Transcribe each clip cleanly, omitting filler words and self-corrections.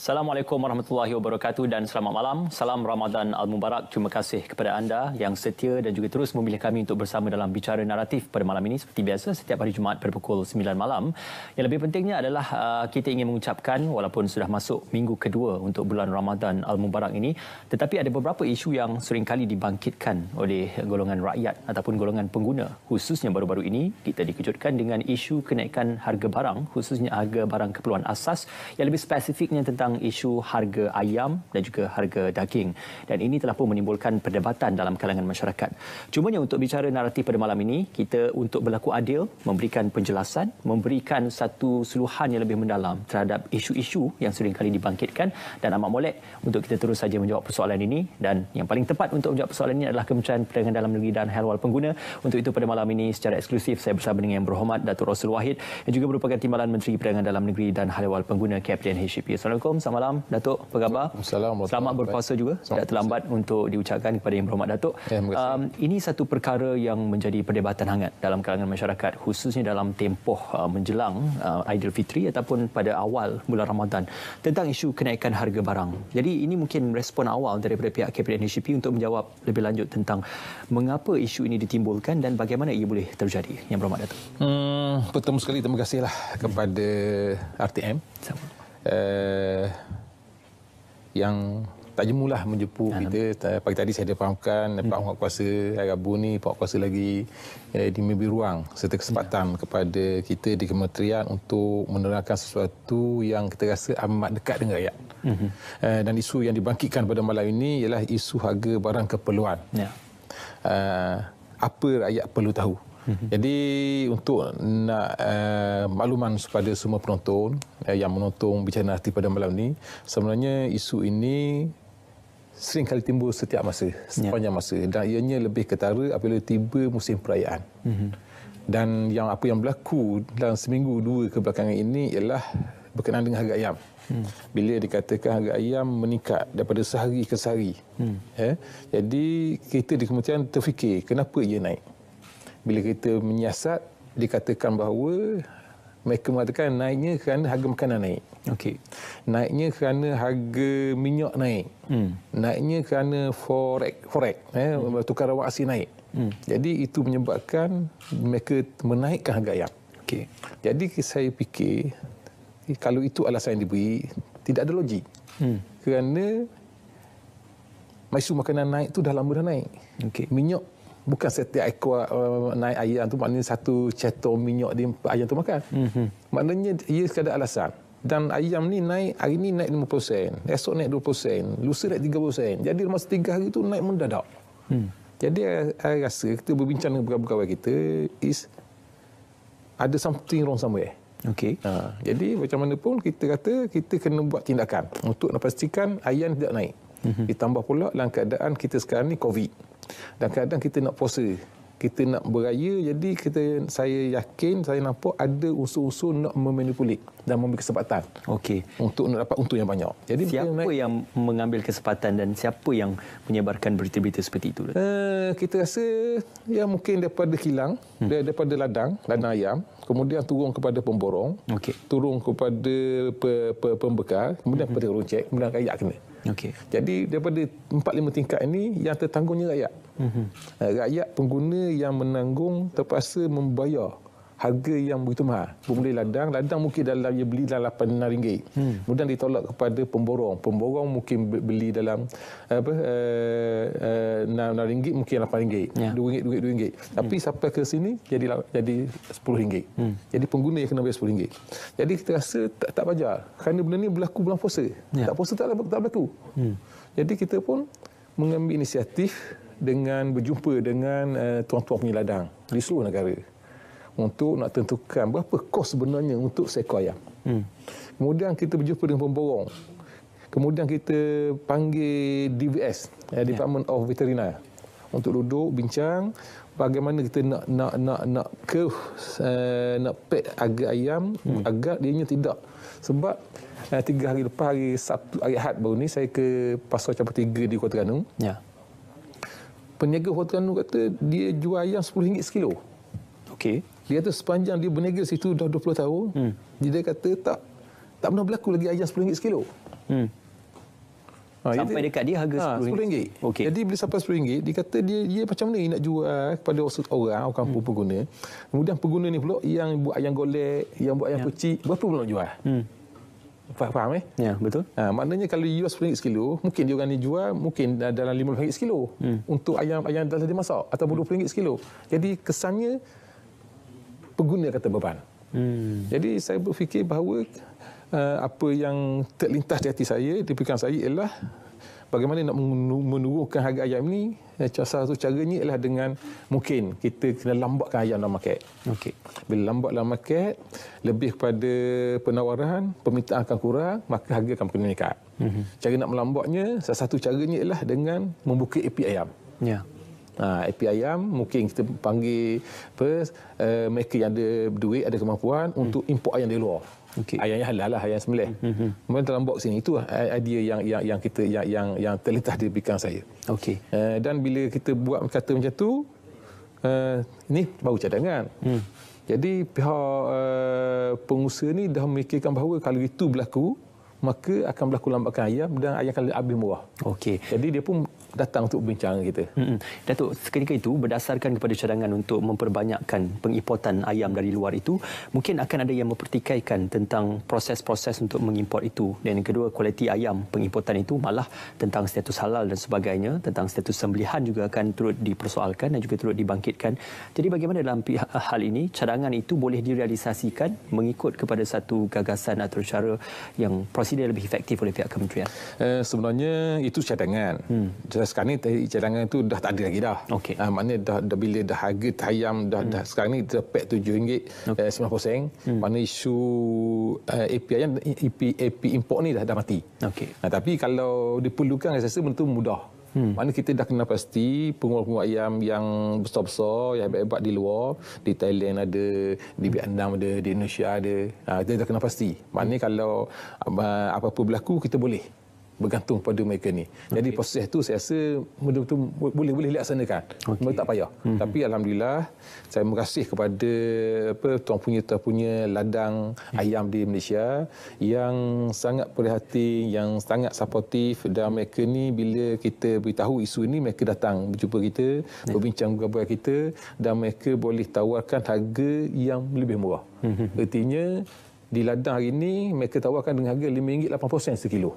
Assalamualaikum warahmatullahi wabarakatuh dan selamat malam. Salam Ramadan Al-Mubarak. Terima kasih kepada anda yang setia dan juga terus memilih kami untuk bersama dalam Bicara Naratif pada malam ini. Seperti biasa, setiap hari Jumaat pada pukul 9 malam. Yang lebih pentingnya adalah kita ingin mengucapkan, walaupun sudah masuk minggu kedua untuk bulan Ramadan Al-Mubarak ini, tetapi ada beberapa isu yang seringkali dibangkitkan oleh golongan rakyat ataupun golongan pengguna. Khususnya baru-baru ini, kita dikejutkan dengan isu kenaikan harga barang, khususnya harga barang keperluan asas, yang lebih spesifiknya tentang isu harga ayam dan juga harga daging. Dan ini telah pun menimbulkan perdebatan dalam kalangan masyarakat. Cumanya untuk bicara naratif pada malam ini, kita untuk berlaku adil, memberikan penjelasan, memberikan satu suluhan yang lebih mendalam terhadap isu-isu yang seringkali dibangkitkan, dan amat molek untuk kita terus saja menjawab persoalan ini. Dan yang paling tepat untuk menjawab persoalan ini adalah Kementerian Perdagangan Dalam Negeri dan Hal Ehwal Pengguna. Untuk itu pada malam ini secara eksklusif saya bersama dengan Yang Berhormat Datuk Rasul Wahid yang juga merupakan Timbalan Menteri Perdagangan Dalam Negeri dan Hal Ehwal Pengguna Kapten HCP. Assalamualaikum. Selamat malam, Datuk. Apa khabar? Selamat berpuasa juga. Tidak terlambat untuk diucapkan kepada Yang Berhormat Datuk. Ini satu perkara yang menjadi perdebatan hangat dalam kalangan masyarakat, khususnya dalam tempoh menjelang Aidilfitri ataupun pada awal bulan Ramadan, tentang isu kenaikan harga barang. Jadi ini mungkin respon awal daripada pihak Kabinet HCP untuk menjawab lebih lanjut tentang mengapa isu ini ditimbulkan dan bagaimana ia boleh terjadi. Yang Berhormat Datuk. Pertama sekali terima kasihlah kepada RTM. Yang tak jemulah menjemput kita. Pagi tadi saya ada fahamkan Pak Muhammad Kuasa, hari Rabu ni Pak Kuasa lagi memberi ruang serta kesempatan kepada kita di kementerian untuk menerangkan sesuatu yang kita rasa amat dekat dengan rakyat. Dan isu yang dibangkitkan pada malam ini ialah isu harga barang keperluan. Apa rakyat perlu tahu. Jadi untuk nak makluman kepada semua penonton yang menonton Bicara Naratif pada malam ini, sebenarnya isu ini sering kali timbul setiap masa, sepanjang masa, dan ianya lebih ketara apabila tiba musim perayaan. Dan apa yang berlaku dalam seminggu dua kebelakangan ini ialah berkenaan dengan harga ayam. Bila dikatakan harga ayam meningkat daripada sehari ke sehari. Jadi kita di kementerian terfikir kenapa ia naik. Bila kita menyiasat, dikatakan bahawa mereka mengatakan naiknya kerana harga makanan naik. Naiknya kerana harga minyak naik. Naiknya kerana forex, tukaran wang asing naik. Jadi itu menyebabkan mereka menaikkan harga ayam. Jadi saya fikir kalau itu alasan yang diberi, tidak ada logik. Kerana isu makanan naik tu dah lama dah naik. Minyak bukan setiap ekor naik ayam tu maknanya satu cetor minyak di ayam tu makan. Maknanya ia sekadar alasan. Dan ayam ni naik, hari ni naik 5%, esok naik 20%, lusa naik 30%. Jadi masa 3 hari tu naik mendadak. Jadi saya rasa kita berbincang dengan pegawai kita ada something wrong somewhere. Jadi macam mana pun kita kata kita kena buat tindakan untuk pastikan ayam tidak naik. Ditambah pula dalam keadaan kita sekarang ni COVID. Dan kadang kita nak puasa, kita nak beraya, jadi saya yakin, saya nampak ada unsur-unsur nak memanipulate dan memberi kesempatan untuk nak dapat untung yang banyak. Jadi siapa yang mengambil kesempatan dan siapa yang menyebarkan berita-berita seperti itu? Kita rasa ya mungkin daripada kilang, daripada ladang ayam, kemudian turun kepada pemborong, turun kepada pembekal, kemudian kepada roncek, kemudian rakyat kena. Jadi daripada 4-5 tingkat ini yang tertanggungnya rakyat. Rakyat pengguna yang menanggung terpaksa membayar harga yang begitu mahal. Bermula ladang mungkin dia beli dalam RM8 kemudian ditolak kepada pemborong mungkin beli dalam RM6 mungkin RM8, RM2. Tapi sampai ke sini jadi RM10. Jadi pengguna yang kena bayar RM10. Jadi kita rasa tak wajar kerana benda ni berlaku bulan puasa. Tak puasa tak berlaku. Jadi kita pun mengambil inisiatif dengan berjumpa dengan tuan-tuan punya ladang di seluruh negara untuk nak tentukan berapa kos sebenarnya untuk seekor ayam. Kemudian kita berjumpa dengan pemborong. Kemudian kita panggil DVS, Department of Veterinary, untuk duduk bincang bagaimana kita nak pack harga ayam agar dianya tidak. Sebab 3 hari lepas, hari Sabtu, hari Ahad baru ni saya ke Pasar Campur 3 di Kota Terengganu. Peniaga Kota Terengganu kata dia jual ayam RM10 sekilo. Dia kata sepanjang dia berniaga situ dah 20 tahun, dia kata tak pernah berlaku lagi ayam RM10 sekilo. Sampai dekat dia harga RM10. Okey. Jadi bila sampai RM10, dia kata dia macam mana nak jual kepada orang pengguna. Kemudian pengguna ni pula yang buat ayam golek, yang buat ayam pecik, berapa pula nak jual? Faham Ya, betul. Maknanya kalau jual RM10 sekilo, mungkin dia orang ni jual mungkin dalam RM50 sekilo untuk ayam dah dia masak, ataupun RM20 sekilo. Jadi kesannya pengguna kata beban. Jadi saya berfikir bahawa apa yang terlintas di hati saya, di fikiran saya ialah bagaimana nak menurunkan harga ayam ni. Salah satu caranya ialah dengan mungkin kita kena lambatkan ayam dalam market. Okey. Bila lambat dalam market, lebih kepada penawaran, permintaan akan kurang, maka harga akan kena meningkat. Cara nak melambatnya, salah satu caranya ialah dengan membuka AP ayam. Ya. AP ayam mungkin kita panggil mereka yang ada duit, ada kemampuan untuk import ayam dari luar. Ayam yang halal lah, ayam sembelih. Kemudian dalam box ini, itu idea yang kita yang terlintas di fikiran saya. Okey. Dan bila kita buat kata macam tu, ini baru cadangan. Jadi pihak pengusaha ni dah memikirkan bahawa kalau itu berlaku, maka akan berlaku lambatkan ayam dan ayam akan lebih murah. Okey. Jadi dia pun datang untuk bincang kita. Datuk, seketika itu berdasarkan kepada cadangan untuk memperbanyakkan pengimportan ayam dari luar itu, mungkin akan ada yang mempertikaikan tentang proses-proses untuk mengimport itu, dan yang kedua, kualiti ayam pengimportan itu, malah tentang status halal dan sebagainya, tentang status sembelihan juga akan turut dipersoalkan dan juga turut dibangkitkan. Jadi bagaimana dalam hal ini cadangan itu boleh direalisasikan mengikut kepada satu gagasan atau cara yang prosedur lebih efektif oleh pihak kementerian? Sebenarnya itu cadangan. Sekarang ni cadangan itu dah tak ada lagi dah. Okey. Maknanya dah bila dah harga ayam dah sekarang ni dah pek RM7.90. Maknanya isu AP ayam, AP import ni dah mati. Okey. Tapi kalau diperlukan, saya rasa benda tu mudah. Maknanya kita dah kena pasti pengurus-pengurus ayam yang besar-besar, yang hebat-hebat di luar, di Thailand ada, di Vietnam ada, di Indonesia ada. Kita dah kena pasti. Maknanya kalau apa-apa berlaku, kita boleh bergantung pada mereka ni. Jadi proses tu saya rasa betul-betul boleh dilaksanakan. Memang tak payah. Tapi alhamdulillah saya berkasih kepada tuan punya ladang ayam di Malaysia yang sangat perhati, yang sangat supportif, dan mereka ni bila kita beritahu isu ini, mereka datang berjumpa kita, berbincang dengan kita, dan mereka boleh tawarkan harga yang lebih murah. Artinya di ladang hari ini mereka tawarkan dengan harga RM5.80 sekilo.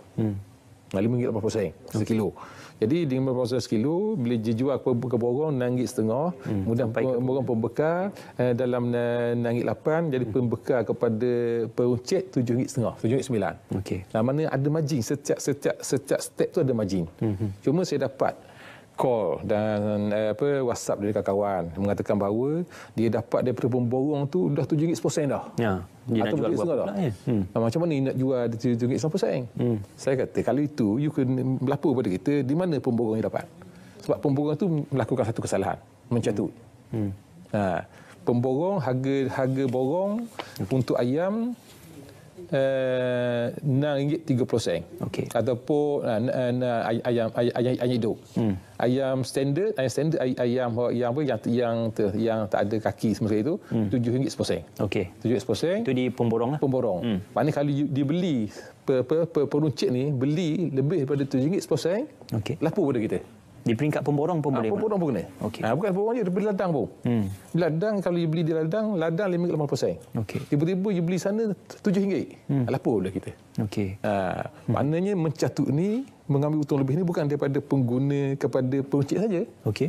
RM5.80 sekilo. Jadi dengan RM5.80 sekilo, bila dijual ke borong RM6.50, kemudian borong pembekal dalam RM6.8, jadi pembekal kepada peruncit RM7.50, RM7.9. Okey. Mana ada margin, setiap step tu ada margin. Cuma saya dapat call dan WhatsApp dari kawan-kawan mengatakan bahawa dia dapat daripada pemborong tu dah RM7.10 dah. Ya. Dia nak jual berapa pula kan? Macam mana nak jual RM7.90? Saya kata kalau itu you kena melapor kepada kita di mana pemborong yang dapat. Sebab pemborong tu melakukan satu kesalahan, mencatut. Pemborong harga borong untuk ayam RM6.30. Okey. Ataupun ayam hidup. Ayam standard yang tak ada kaki semasa itu RM7.10. Okey. RM7.10. Itu di pemborong lah. Pemborong. Maknanya kalau dia beli peruncit ni beli lebih daripada RM7.10, lapor pada kita. Di peringkat pemborong pun boleh. Pemborong pun kena. Okey. Bukan pemborong je, daripada ladang pun. Ladang kalau you beli di ladang RM5.80. Okey. Tiba-tiba you beli sana RM7. Lapor pula kita. Okey. Maknanya mencatut ni, mengambil untung lebih ni bukan daripada pengguna kepada peruncit saja. Okey.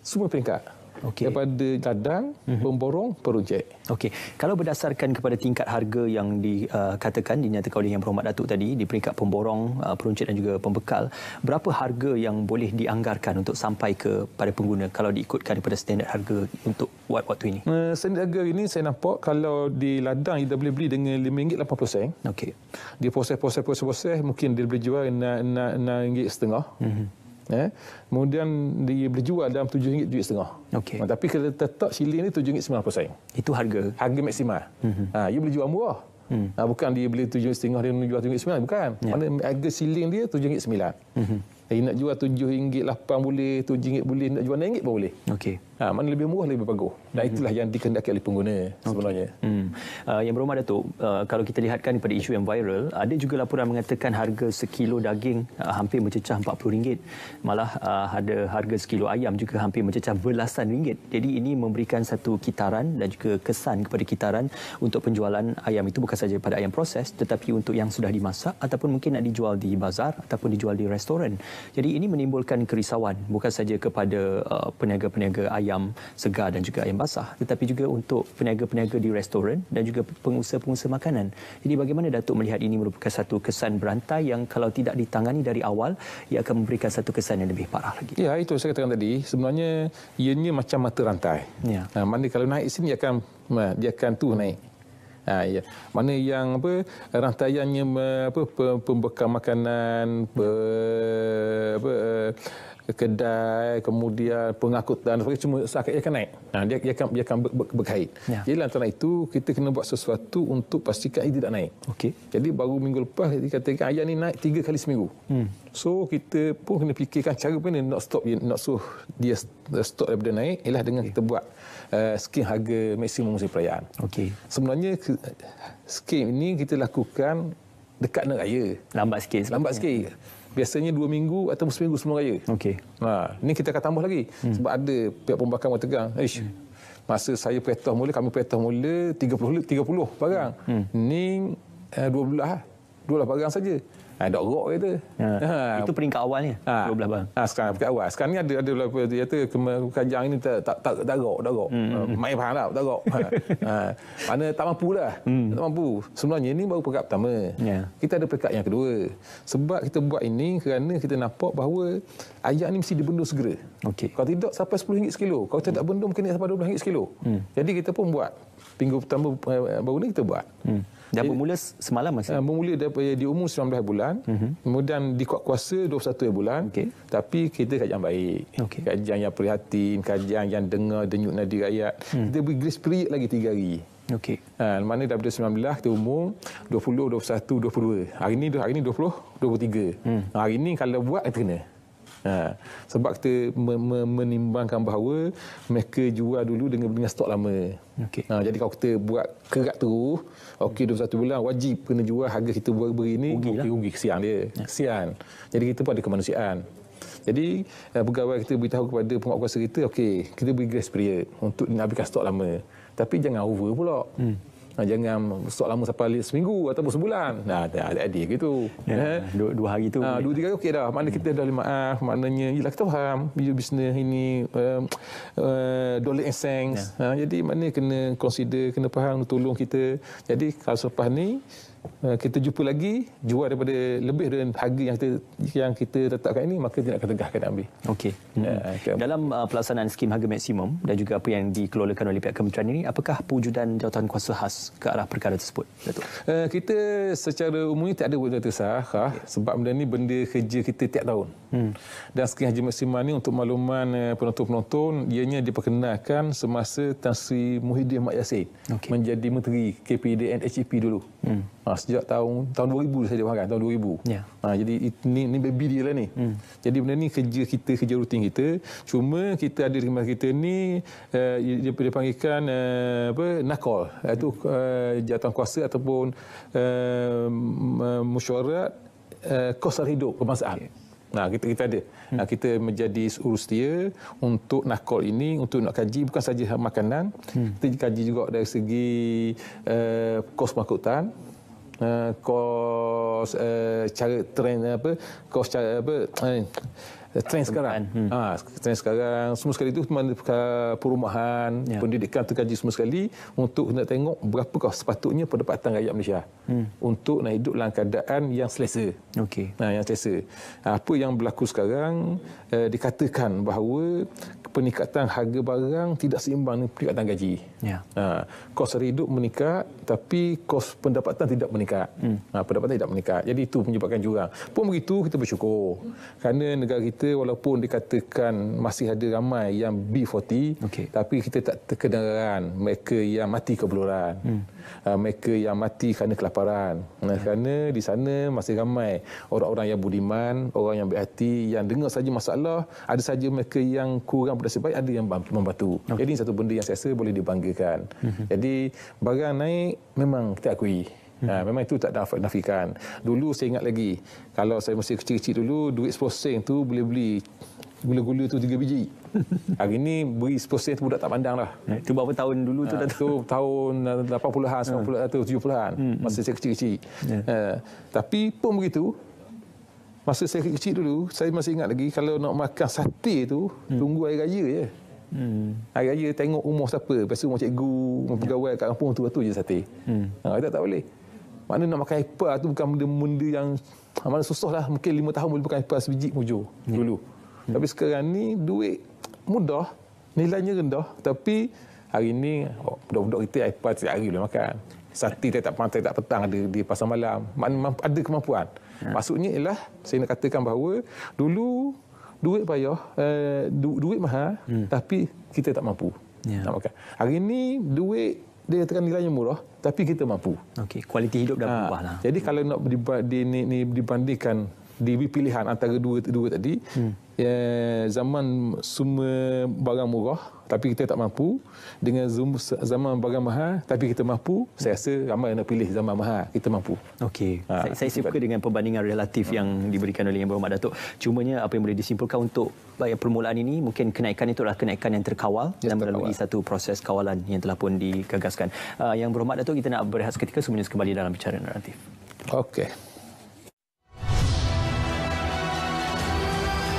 Semua peringkat. Daripada ladang, pemborong, peruncit. Okey. Kalau berdasarkan kepada tingkat harga yang dikatakan, dinyatakan oleh Yang Berhormat Datuk tadi, di peringkat pemborong, peruncit dan juga pembekal, berapa harga yang boleh dianggarkan untuk sampai kepada pengguna kalau diikutkan daripada standard harga untuk waktu ini? Standard harga ini saya nampak kalau di ladang dia boleh beli dengan RM5.80. Okey. Dia proses mungkin dia boleh jual RM6.50. Kemudian dia boleh jual dalam RM7.50. Okey. Tapi kalau tetap siling ni RM7.90. Itu harga maksimal. Dia boleh jual murah. Bukan dia beli RM7.50 dia jual RM7.90, bukan. Mana harga siling dia RM7.90. Nak jual RM7, RM8 boleh, RM7 boleh, nak jual RM6 pun boleh. Okey. Mana lebih murah lebih bagus. Dan itulah yang dikehendaki oleh pengguna sebenarnya. Yang berhormat Datuk, kalau kita lihatkan pada isu yang viral, ada juga laporan mengatakan harga sekilo daging hampir mencecah RM40. Malah ada harga sekilo ayam juga hampir mencecah belasan ringgit. Jadi ini memberikan satu kitaran dan juga kesan kepada kitaran untuk penjualan ayam itu bukan saja pada ayam proses tetapi untuk yang sudah dimasak ataupun mungkin nak dijual di bazar ataupun dijual di restoran. Jadi ini menimbulkan kerisauan bukan saja kepada peniaga-peniaga ayam segar dan juga ayam basah tetapi juga untuk peniaga-peniaga di restoran dan juga pengusaha-pengusaha makanan. Jadi bagaimana Datuk melihat ini merupakan satu kesan berantai yang kalau tidak ditangani dari awal ia akan memberikan satu kesan yang lebih parah lagi. Ya, itu saya katakan tadi, sebenarnya ianya macam mata rantai. Ya. Mana kalau naik sini dia akan tu naik. Ya. Mana yang rantaiannya pembekal makanan, kedai, kemudian pengangkutan, cuma seakan akan naik. Dia akan berkait. Ya. Jadi antara itu kita kena buat sesuatu untuk pastikan ia tidak naik. Okey. Jadi baru minggu lepas dikatakan ayam ni naik 3 kali seminggu. So kita pun kena fikirkan cara mana nak stop dia stop daripada naik ialah dengan kita buat skim harga maksimum musim perayaan. Okey. Sebenarnya skim ini kita lakukan dekat nak raya. Lambat sikit. Biasanya 2 minggu atau seminggu sebelum raya. Okey. Ni kita akan tambah lagi. Sebab ada pihak pembakar mengatakan, masa saya kami petah mula 30 barang. Ni 12 barang saja. Dak rok kata. Itu peringkat awalnya. 12 barang. Sekarang peringkat awal. Sekarang ni ada dia kata kajang ini tak rok. Main faham tak rok. Mana tak mampu lah. Tak mampu. Sebenarnya ini baru peringkat pertama. Kita ada peringkat yang kedua. Sebab kita buat ini kerana kita nampak bahawa ayam ni mesti dibendung segera. Okey. Kalau tidak sampai RM10 sekilo. Kalau tidak bendung mungkin sampai RM12 sekilo. Jadi kita pun buat. Minggu pertama baru ni kita buat. Dan bermula semalam masih? Bermula di umur 19 bulan. Kemudian di kuasa 21 bulan. Tapi kita kajian baik. Kajian yang prihatin, kajian yang dengar denyut nadi rakyat. Kita beri grace period lagi 3 hari. Okey. Mana daripada 19 kita umur 20, 21, 22. Hari ni 20, 23. Hari ni kalau buat kita kena. Sebab kita menimbangkan bahawa mereka jual dulu dengan stok lama. Jadi kalau kita buat kerat terus, 21 bulan wajib kena jual harga kita beri ni, rugi kesian dia. Kesian. Jadi kita pun ada kemanusiaan. Jadi pegawai kita beritahu kepada penguatkuasa kita, kita beri grace period untuk habiskan stok lama. Tapi jangan over pula. Jangan stok lama sampai seminggu ataupun sebulan. Adik-adik gitu. 2 hari tu. 2-3 hari okey dah. Mana kita dah maaf. Maknanya ialah kita faham bisnes ini dollar and cents. Jadi mana kena consider, kena faham, tolong kita. Jadi kalau selepas ni kita jumpa lagi, jual daripada lebih dari harga yang kita letakkan ini, maka tidak akan tegah kena ambil. Okey. Dalam pelaksanaan skim harga maksimum dan juga apa yang dikelolakan oleh pihak kementerian ini, apakah pewujudan jawatankuasa khas ke arah perkara tersebut, Datuk? Kita secara umumnya tak ada wujud khas sebab benda ni benda kerja kita tiap tahun. Dan skim haji maksimum ni untuk makluman penonton-penonton, ianya diperkenalkan semasa Tan Sri Muhyiddin Mat Yassin menjadi Menteri KPDN HEP dulu. Sejak tahun 2000 saya faham, tahun 2000. Jadi ini baby dia lah ni. Jadi benda ni kerja rutin kita. Cuma kita ada di rumah kita ni dia dipanggilkan nakol, iaitu jawatankuasa ataupun mesyuarat kos hidup kebangsaan. Kita ada. Kita menjadi urus dia untuk nakol ini, untuk nak kaji bukan saja makanan, kita kaji juga dari segi kos pengangkutan, kos cara trend kos cara trend sekarang. Trend sekarang semua sekali itu perumahan, pendidikan terkaji semua sekali untuk nak tengok berapakah sepatutnya pendapatan rakyat Malaysia untuk nak hidup dalam keadaan yang selesa. Yang selesa. Apa yang berlaku sekarang dikatakan bahawa peningkatan harga barang tidak seimbang dengan peningkatan gaji. Ya. Kos hidup meningkat tapi kos pendapatan tidak meningkat. Pendapatan tidak meningkat. Jadi itu menyebabkan jurang. Pun begitu kita bersyukur kerana negara kita walaupun dikatakan masih ada ramai yang B40 tapi kita tak terkedengaran mereka yang mati kebeluran. Mereka yang mati kerana kelaparan. Kerana di sana masih ramai orang-orang yang budiman, orang yang baik hati, yang dengar saja masalah, ada saja mereka yang kurang bernasib baik, ada yang membantu. Jadi satu benda yang saya rasa boleh dibanggakan. Jadi barang naik memang kita akui. Memang itu tak nafikan. Dulu saya ingat lagi, kalau saya masih kecil-kecil dulu, duit 10 sen tu boleh beli gula-gula tu 3 biji. Hari ni beri 10 sen tu budak tak pandang lah. Itu berapa tahun dulu tu? Itu tahun 80-an, 90-an atau 70-an. Masa saya kecil-kecil. Tapi pun begitu, masa saya kecil dulu, saya masih ingat lagi kalau nak makan sate tu, tunggu hari raya je. Hari raya tengok umur siapa. Biasa umur cikgu, umur pegawai kat kampung tu je sate. Kita tak boleh. Mana nak makan ipar tu bukan benda yang mana susah lah. Mungkin 5 tahun boleh makan ipar sebiji mujur dulu. Tapi sekarang ni duit mudah, nilainya rendah. Tapi hari ni budak-budak kita ipar setiap hari boleh makan. Sate tak petang ada di pasar malam. Ada kemampuan. Maksudnya ialah saya nak katakan bahawa dulu duit payah, duit mahal, tapi kita tak mampu nak makan. Hari ni duit dia katakan nilainya murah, tapi kita mampu. Kualiti hidup dah berubah lah. Jadi kalau nak dibandingkan pilihan antara dua tadi, zaman semua barang murah tapi kita tak mampu dengan zaman barang mahal tapi kita mampu, saya rasa ramai nak pilih zaman mahal, kita mampu. Saya suka dengan perbandingan relatif yang diberikan oleh Yang Berhormat Datuk. Cumanya apa yang boleh disimpulkan untuk permulaan ini, mungkin kenaikan itu adalah kenaikan yang terkawal dan melalui satu proses kawalan yang telah pun digagaskan. Yang Berhormat Datuk, kita nak berehat seketika, semuanya kembali dalam Bicara Naratif.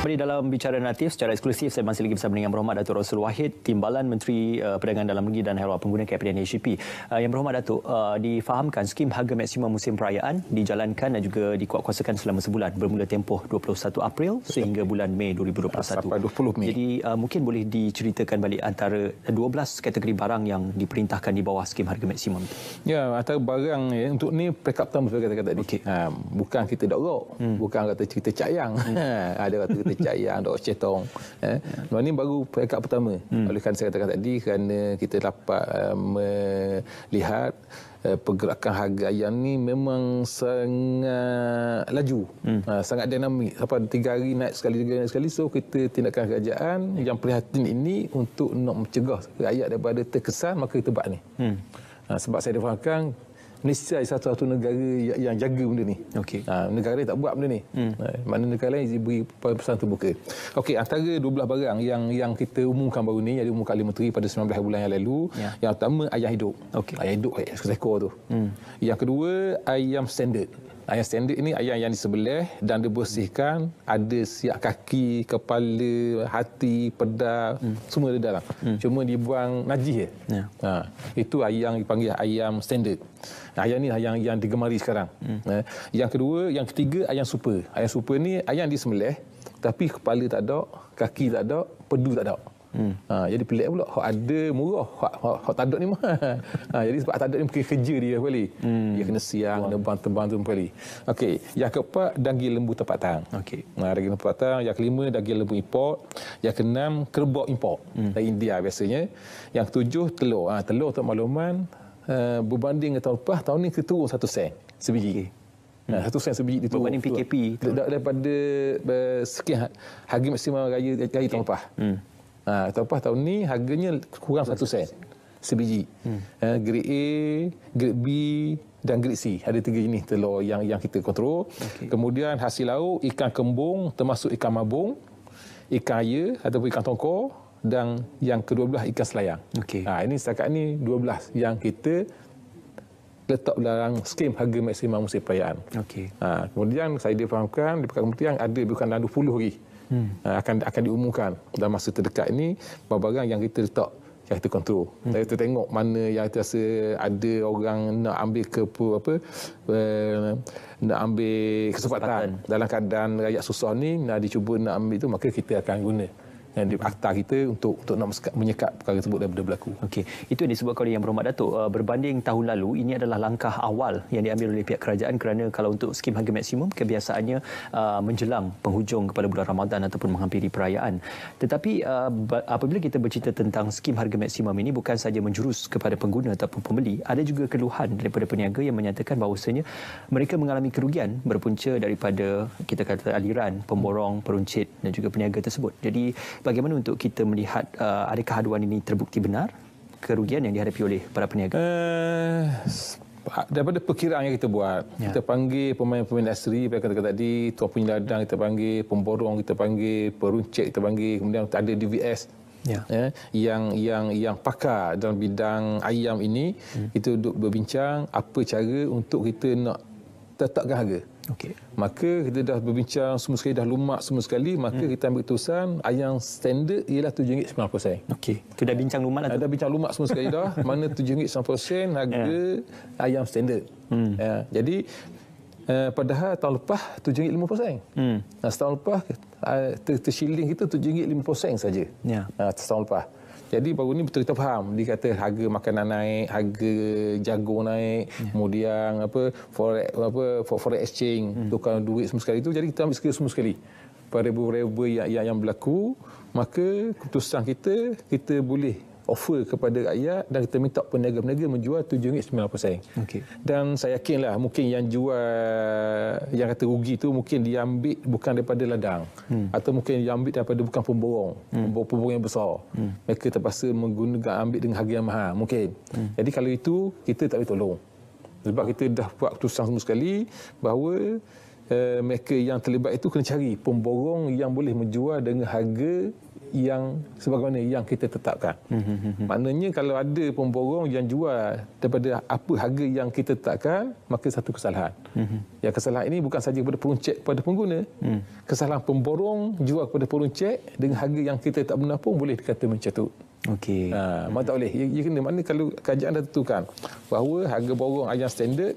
Kembali dalam Bicara Naratif secara eksklusif, saya masih lagi bersama dengan Yang Berhormat Datuk Rossul Wahid, Timbalan Menteri Perdagangan Dalam Negeri dan Hal Pengguna KPDN HCP. Yang Berhormat Datuk, difahamkan skim harga maksimum musim perayaan dijalankan dan juga dikuatkuasakan selama sebulan bermula tempoh 21 April sehingga bulan Mei 2021. Sampai 20 Mei. Jadi mungkin boleh diceritakan balik antara 12 kategori barang yang diperintahkan di bawah skim harga maksimum itu. Ya, antara barang untuk ni peringkat pertama saya kata tadi. Bukan kita dorok, bukan kata kita cayang. Ada kata kita cayang, dorok cetong. Ini baru peringkat pertama. Oleh kerana saya katakan tadi, kerana kita dapat melihat pergerakan harga ayam ni memang sangat laju, sangat dinamik. Sampai 3 hari naik sekali, 3 hari naik sekali. So kita tindakan kerajaan yang prihatin ini untuk nak mencegah rakyat daripada terkesan, maka kita buat ni. Sebab saya difahamkan Malaysia satu-satu negara yang jaga benda ni. Negara lain tak buat benda ni. Mana negara lain diberi pesan terbuka. Antara 12 barang yang kita umumkan baru ni, yang diumumkan oleh Menteri pada 19 bulan yang lalu. Yang pertama, ayam hidup. Ayam hidup seekor tu. Yang kedua, ayam standard. Ayam standard ini ayam yang disembelih dan dibersihkan, ada siap kaki, kepala, hati, pedal, semua ada dalam. Cuma dibuang najis je. Itu ayam dipanggil ayam standard. Ayam ni yang digemari sekarang. Yang kedua, yang ketiga, ayam super. Ayam super ni ayam disembelih tapi kepala tak ada, kaki tak ada, pedu tak ada. Jadi pelik pula, hak ada murah, hak tak ada ni mahal. Jadi sebab tak ada ni mungkin kerja dia kembali. Dia kena siang, kena bantu kembali. Yang keempat, daging lembu tempatan. Daging lembu tempatan. Yang kelima, daging lembu import. Yang keenam, kerbau import dari India biasanya. Yang ketujuh, telur. Telur untuk makluman, berbanding dengan tahun lepas, tahun ni kita turun 1 sen sebiji. 1 sen sebiji diturun. Berbanding PKP. Daripada sekian harga maksimum raya tahun lepas. Tahun lepas, tahun ni harganya kurang 1 sen sebiji. Grade A, grade B dan grade C. Ada 3 jenis telur yang kita kontrol. Kemudian hasil laut, ikan kembung termasuk ikan mabung, ikan air ataupun ikan tongkor, dan yang ke-12 ikan selayang. Ini setakat ni 12 yang kita letak dalam skim harga maksimum musim perayaan. Kemudian saya difahamkan di Pekak Kementerian ada bukan dalam 20 lagi. Akan diumumkan dalam masa terdekat ini barang-barang yang kita letak, yang kita kontrol. Kita tengok mana yang kita rasa ada orang nak ambil nak ambil kesempatan dalam keadaan rakyat susah ni, nak dicuba nak ambil tu, maka kita akan guna di akta kita untuk nak menyekat perkara tersebut daripada berlaku. Okey, itu yang disebutkan oleh Yang Berhormat Datuk. Berbanding tahun lalu, ini adalah langkah awal yang diambil oleh pihak kerajaan kerana kalau untuk skim harga maksimum kebiasaannya menjelang penghujung kepada bulan Ramadan ataupun menghampiri perayaan. Tetapi apabila kita bercerita tentang skim harga maksimum ini bukan sahaja menjurus kepada pengguna ataupun pembeli, ada juga keluhan daripada peniaga yang menyatakan bahawasanya mereka mengalami kerugian berpunca daripada kita kata aliran, pemborong, peruncit dan juga peniaga tersebut. Jadi bagaimana untuk kita melihat adakah aduan ini terbukti benar, kerugian yang dihadapi oleh para peniaga? Daripada perkiraan yang kita buat, kita panggil pemain-pemain industri, kata tadi, tuan penyeladang kita panggil, pemborong kita panggil, peruncit kita panggil, kemudian ada DVS yang pakar dalam bidang ayam ini. Kita duduk berbincang apa cara untuk kita nak tetapkan harga. Okey. Maka kita dah berbincang semua sekali, dah lumak semua sekali, maka kita ambil keputusan ayam standard ialah RM7.90. Okey. Itu dah bincang lumak lah. Dah bincang lumak semua sekali dah. Mana RM7.90 harga ayam standard. Jadi padahal tahun lepas RM7.50. Setahun lepas tershilling kita RM7.50 saja. Setahun lepas. Jadi baru ni betul kita faham. Dia kata harga makanan naik, harga jagung naik, kemudian forex exchange, tukar duit semua sekali itu. Jadi kita ambil semua sekali. Variable yang berlaku, maka keputusan kita boleh offer kepada rakyat dan kita minta peniaga-peniaga menjual RM7.90. Okey. Dan saya yakinlah mungkin yang jual, yang kata rugi tu mungkin dia ambil bukan daripada ladang, atau mungkin dia ambil daripada bukan pemborong yang besar. Mereka terpaksa ambil dengan harga yang mahal mungkin. Jadi kalau itu kita tak boleh tolong. Sebab kita dah buat keputusan semua sekali bahawa mereka yang terlibat itu kena cari pemborong yang boleh menjual dengan harga yang sebagaimana yang kita tetapkan. Maknanya kalau ada pemborong yang jual daripada apa harga yang kita tetapkan, maka satu kesalahan. Yang kesalahan ini bukan saja kepada peruncit, kepada pengguna. Kesalahan pemborong jual kepada peruncit dengan harga yang kita tak benar pun boleh dikata mencatut. Okey. Mana tak boleh. Ia kena, maknanya kalau kerajaan dah tentukan bahawa harga borong ayam standard,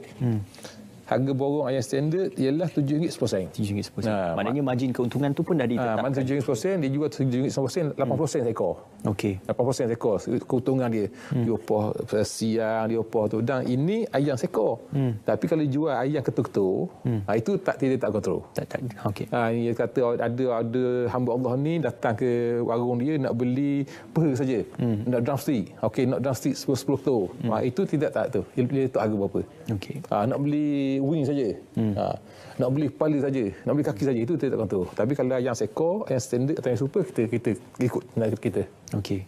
harga borong ayam standard ialah RM7.10. RM7.10. Maknanya margin keuntungan tu pun dah ditetapkan. Mana RM7.10, dia jual RM7.10, 80% ekor. Okey. 80% ekor keuntungan dia. Dia upah siang, dia upah tu. Dan ini ayam sekor. Tapi kalau jual ayam ketul-ketul, itu tidak kontrol. Okey. Dia kata ada hamba Allah ni datang ke warung dia nak beli peha saja. Nak drumstick. Okey, nak drumstick 10 ketul. Itu tak tu. Dia letak harga berapa. Okey. Nak beli wing saja. Nak beli kepala saja, nak beli kaki saja, itu kita tak kontrol. Tapi kalau yang sekor, yang standard atau yang super, kita ikut kita. Okey.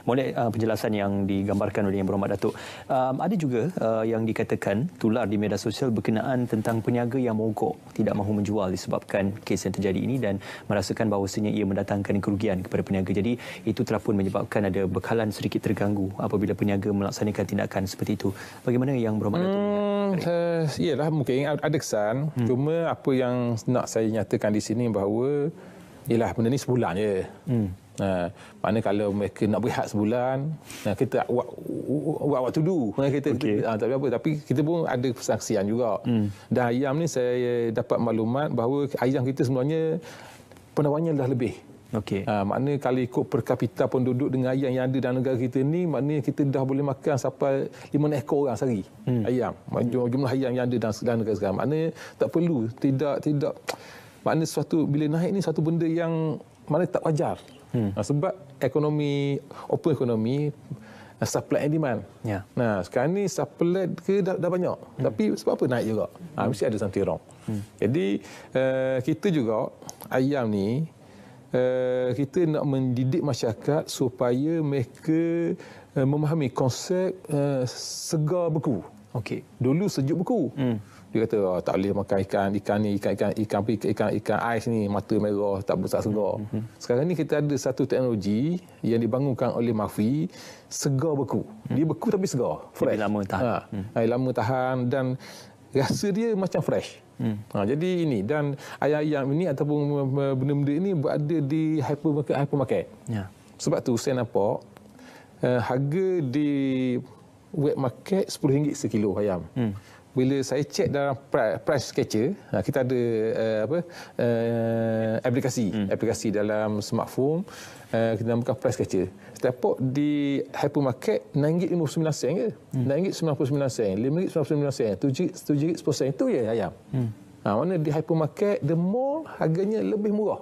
Molek penjelasan yang digambarkan oleh Yang Berhormat Datuk. Ada juga yang dikatakan tular di media sosial berkenaan tentang peniaga yang mogok, tidak mahu menjual disebabkan kes yang terjadi ini dan merasakan bahawasanya ia mendatangkan kerugian kepada peniaga. Jadi itu telah pun menyebabkan ada bekalan sedikit terganggu apabila peniaga melaksanakan tindakan seperti itu. Bagaimana Yang Berhormat Datuk? Iyalah, mungkin ada kesan. Cuma apa yang nak saya nyatakan di sini bahawa ialah benda ni sebulan je. Mana kalau mereka nak berehat sebulan, kita what to do. Tak apa, tapi kita pun ada persaksian juga. Dan ayam ni saya dapat maklumat bahawa ayam kita sebenarnya penawarnya dah lebih. Okey. Maknanya kalau ikut per kapita penduduk dengan ayam yang ada dalam negara kita ni, maknanya kita dah boleh makan sampai 5 ekor orang sehari. Ayam. Jumlah ayam yang ada dalam negara sekarang. Maknanya tak perlu, tidak maknanya sesuatu bila naik ni satu benda yang mana tak wajar. Sebab ekonomi, open ekonomi, supply and demand. Sekarang ni supply dah banyak. Tapi sebab apa naik juga? Mesti ada something wrong. Jadi kita juga ayam ni kita nak mendidik masyarakat supaya mereka memahami konsep segar beku. Okey. Dulu sejuk beku. Dia kata tak boleh makan ikan ais ni, mata merah, tak segar. Sekarang ni kita ada satu teknologi yang dibangunkan oleh Mafi, segar beku. Dia beku tapi segar, fresh. Lama tahan. Lama tahan dan rasa dia macam fresh. Jadi ini, dan ayam-ayam ini ataupun benda-benda ini berada di hypermarket. Sebab tu saya nampak harga di wet market RM10 sekilo ayam. bila saya cek dalam price catcher, kita ada aplikasi dalam smartphone, kita namakan price catcher. Saya tengok di hypermarket RM9.59 ke? RM9.99, RM5.99, RM7.10 itu je ayam. Mana di hypermarket, the mall harganya lebih murah.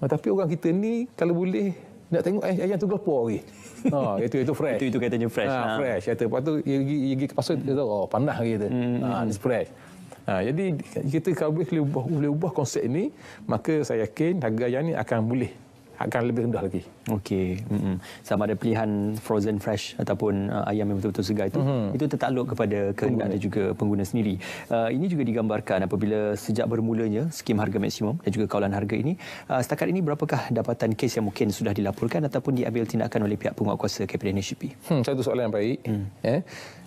Tapi orang kita ni kalau boleh nak tengok ayam tu gelapor lagi. Itu fresh. Itu katanya fresh. Fresh. Kata lepas tu pergi ke pasar dia tahu panas lagi tu. It's fresh. Jadi kita kalau boleh ubah konsep ini, maka saya yakin harga ayam ni akan lebih rendah lagi. Okey. Sama ada pilihan frozen fresh ataupun ayam yang betul-betul segar itu tertakluk kepada kehendak dan juga pengguna sendiri. Ini juga digambarkan apabila sejak bermulanya skim harga maksimum dan juga kawalan harga ini, setakat ini berapakah dapatan kes yang mungkin sudah dilaporkan ataupun diambil tindakan oleh pihak penguatkuasa KPDN HDP? Satu soalan yang baik.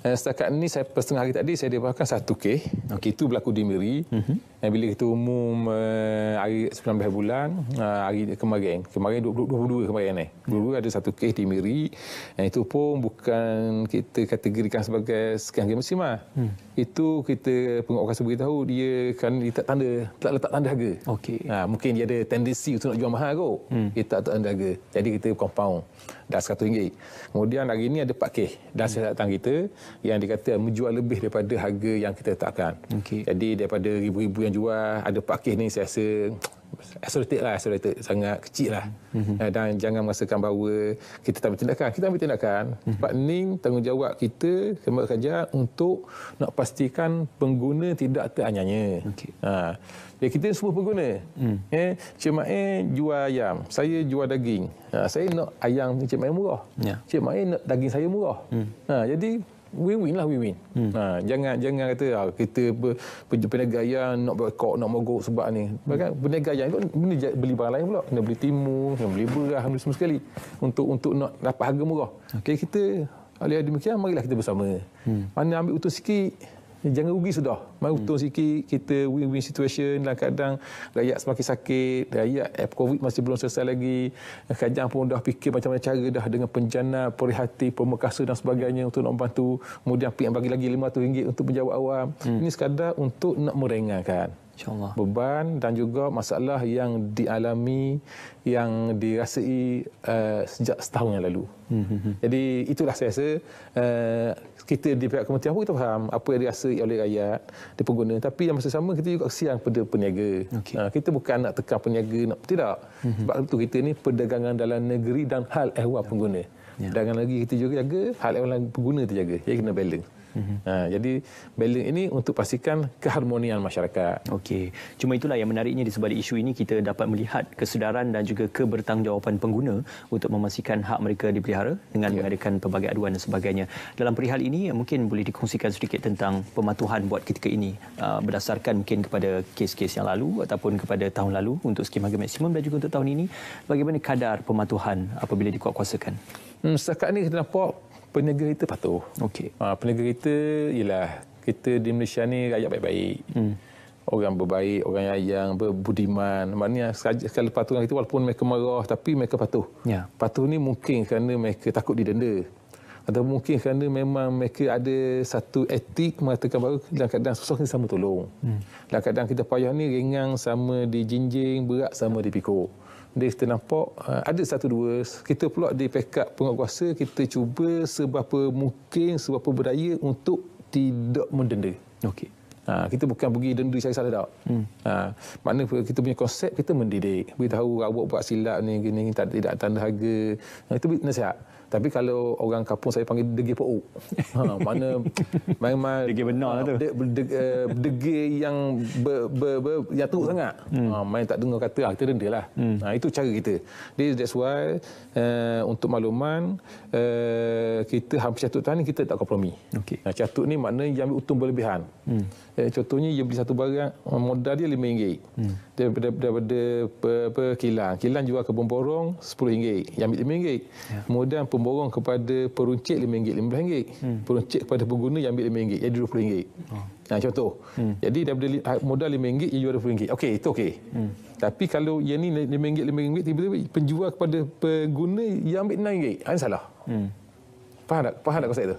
Setakat ini saya setengah hari tadi saya dapatkan 1 kes. Itu berlaku di Miri. Bila kita umum hari 19 bulan hari kemarin 22 kemarin ni. Dulu ada 1 kes di Miri. Itu pun bukan kita kategorikan sebagai skim harga maksimum. Itu kita penguatkuasa beritahu dia kan tak letak tanda harga. Okey. Mungkin dia ada tendensi untuk nak jual mahal kot. Dia tak letak tanda harga. Jadi kita compound dah RM100. Kemudian hari ini ada 4 kes dah datang kita yang dikata menjual lebih daripada harga yang kita letakkan. Jadi daripada ribu-ribu yang jual, ada 4 kes ni saya rasa isolated, sangat kecil lah. Dan jangan merasakan bahawa kita tak ambil tindakan. Kita ambil tindakan. Sebab ni tanggungjawab kita khidmat kerja untuk nak pastikan pengguna tidak teranyanya. Jadi kita semua pengguna. Cik Mai jual ayam, saya jual daging. Saya nak ayam Cik Mai murah. Cik Mai nak daging saya murah. Jadi win-win lah, win-win. Jangan kata kita peniaga ayam nak berkok, nak mogok sebab ni. Bahkan peniaga ayam tu beli barang lain pula. Kena beli timun, kena beli beras, beli semua sekali untuk nak dapat harga murah. Jadi kita oleh demikian marilah kita bersama. Mana ambil untung sikit, jangan rugi sudah. Mari untung sikit, kita win-win situation. Dalam kadang rakyat semakin sakit, rakyat COVID masih belum selesai lagi. Kerajaan pun dah fikir macam-macam cara dah dengan penjana, perhati, pemekasa dan sebagainya untuk nak membantu. Kemudian pihak bagi lagi RM500 untuk penjawat awam. Ini sekadar untuk nak meringankan beban dan juga masalah yang dialami, yang dirasai sejak setahun yang lalu. Jadi itulah saya rasa kita di pihak Kementerian pun kita faham apa yang dirasai oleh rakyat, di pengguna, tapi yang masa sama kita juga kesian pada peniaga. Kita bukan nak tekan peniaga, tidak. Sebab itu kita ni perdagangan dalam negeri dan hal ehwal pengguna. Dagangan lagi kita juga jaga, hal ehwal pengguna terjaga. Jadi kena balance. Jadi balance ini untuk pastikan keharmonian masyarakat. Okey. Cuma itulah yang menariknya di sebalik isu ini, kita dapat melihat kesedaran dan juga kebertanggungjawatan pengguna untuk memastikan hak mereka dipelihara dengan mengadakan pelbagai aduan dan sebagainya. Dalam perihal ini mungkin boleh dikongsikan sedikit tentang pematuhan buat ketika ini berdasarkan mungkin kepada kes-kes yang lalu ataupun kepada tahun lalu untuk skim harga maksimum dan juga untuk tahun ini, bagaimana kadar pematuhan apabila dikuatkuasakan? Setakat ini kita nampak peniaga kita patuh. Peniaga kita ialah kita di Malaysia ni rakyat baik-baik. Orang berbaik, orang yang berbudiman. Maknanya sekali patuhan kita walaupun mereka marah tapi mereka patuh. Patuh ni mungkin kerana mereka takut didenda. Atau mungkin kerana memang mereka ada satu etik mengatakan bahawa dalam keadaan susah kita sama tolong. Dalam keadaan kita payah ni ringan sama dijinjing, berat sama dipikul. Jadi kita nampak ada satu dua, kita pula di pihak penguatkuasa kita cuba seberapa mungkin, seberapa berdaya untuk tidak mendenda. Kita bukan pergi denda cari salah tak. Maknanya kita punya konsep kita mendidik, beritahu awak buat silap ni gini, tidak tanda harga. Itu nasihat. Tapi kalau orang kampung saya panggil degil pok. Mana memang degil benar tu. Degil yang yang teruk sangat. Main tak dengar kata kita rendalah. Itu cara kita. Jadi that's why untuk makluman kita hampir catut tahun ni kita tak kompromi. Catut ni maknanya yang ambil untung berlebihan. Contohnya dia beli satu barang modal dia RM5. Daripada kilang jual ke pemborong RM10, yang ambil RM5. Kemudian pemborong kepada peruncit RM5, RM15. Peruncit kepada pengguna yang ambil RM5, jadi RM20. Contoh. Jadi daripada modal RM5 dia jual RM20. Okey, itu okey. Tapi kalau yang ni RM5, tiba-tiba penjual kepada pengguna yang ambil RM6, salah. Faham tak konsep tu?